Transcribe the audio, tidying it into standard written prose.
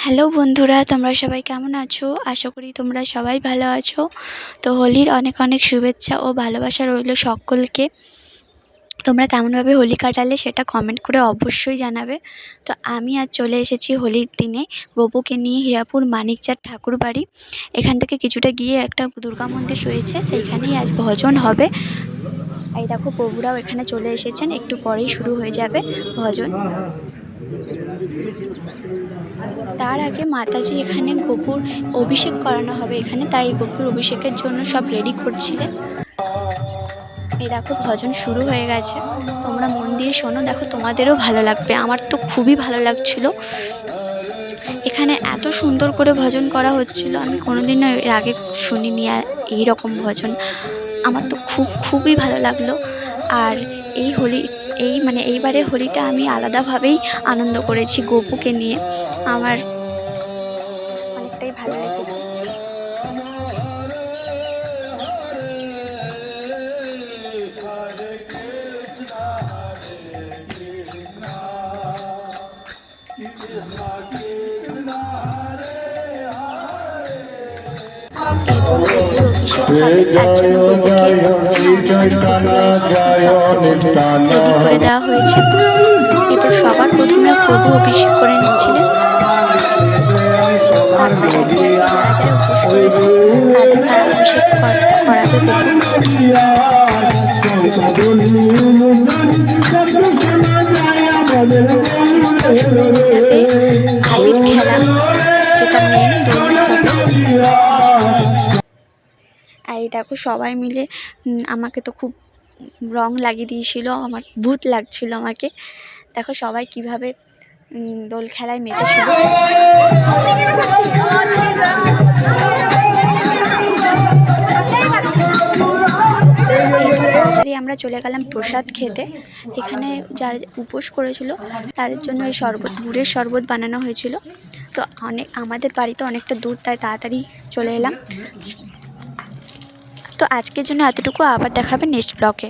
Hello বন্ধুরা, তোমরা সবাই কেমন আছো? আশা করি তোমরা সবাই ভালো আছো। তো হোলির অনেক অনেক শুভেচ্ছা ও ভালোবাসা রইল সকলকে। তোমরা কেমনভাবে হোলি কাটালে সেটা কমেন্ট করে অবশ্যই জানাবে। তো আমি আজ চলে এসেছি হোলির দিনে গোপুকে নিয়ে হীরাপুর মানিকচাঁদ ঠাকুর বাড়ি। এখান থেকে কিছুটা গিয়ে একটা দুর্গা মন্দির রয়েছে, সেইখানেই আজ ভজন হবে। এই দেখো প্রভুরাও এখানে চলে এসেছেন, একটু পরেই শুরু হয়ে যাবে ভজন। তার আগে মাতাজি এখানে গোপুর অভিষেক করানো হবে এখানে, তাই গোপুর অভিষেকের জন্য সব রেডি করছিলেন। এই দেখো ভজন শুরু হয়ে গেছে, তোমরা মন দিয়ে শোনো, দেখো তোমাদেরও ভালো লাগবে। আমার তো খুবই ভালো লাগছিল। এখানে এত সুন্দর করে ভজন করা হচ্ছিল, আমি কোনোদিনও এর আগে শুনিনি এইরকম ভজন। আমার তো খুবই ভালো লাগলো। আর এইবারে হোলিটা আমি আলাদাভাবেই আনন্দ করেছি গোপুকে নিয়ে। আমার অনেকটাই ভালো লেগেছে। এরপর গোপুর অভিষেক হবে, তার জন্য গোপুকে এখানে অনেক গোপু রয়েছে, রেডি করে দেওয়া হয়েছে। এরপর সবার প্রথমে প্রভু অভিষেক করে নিচ্ছিলেন। তারপরে একে একে যারা যারা উপোস করেছে তারা অভিষেক করাবে ভাবির খেলা, যেটা মেন দোল উৎসবে। আর এই দেখো সবাই মিলে আমাকে তো খুব রং লাগিয়ে দিয়েছিল, আমার ভূত লাগছিল আমাকে। দেখো সবাই কিভাবে দোল খেলায় মেতেছিল। তাড়াতাড়ি আমরা চলে গেলাম প্রসাদ খেতে। এখানে যারা উপোস করেছিল তাদের জন্য এই গুড়ের শরবত বানানো হয়েছিল। তো আমাদের বাড়িতে অনেকটা দূর, তাই তাড়াতাড়ি চলে এলাম। তো আজকের জন্য এতটুকু, আবার দেখাবে নেক্সট ব্লগে।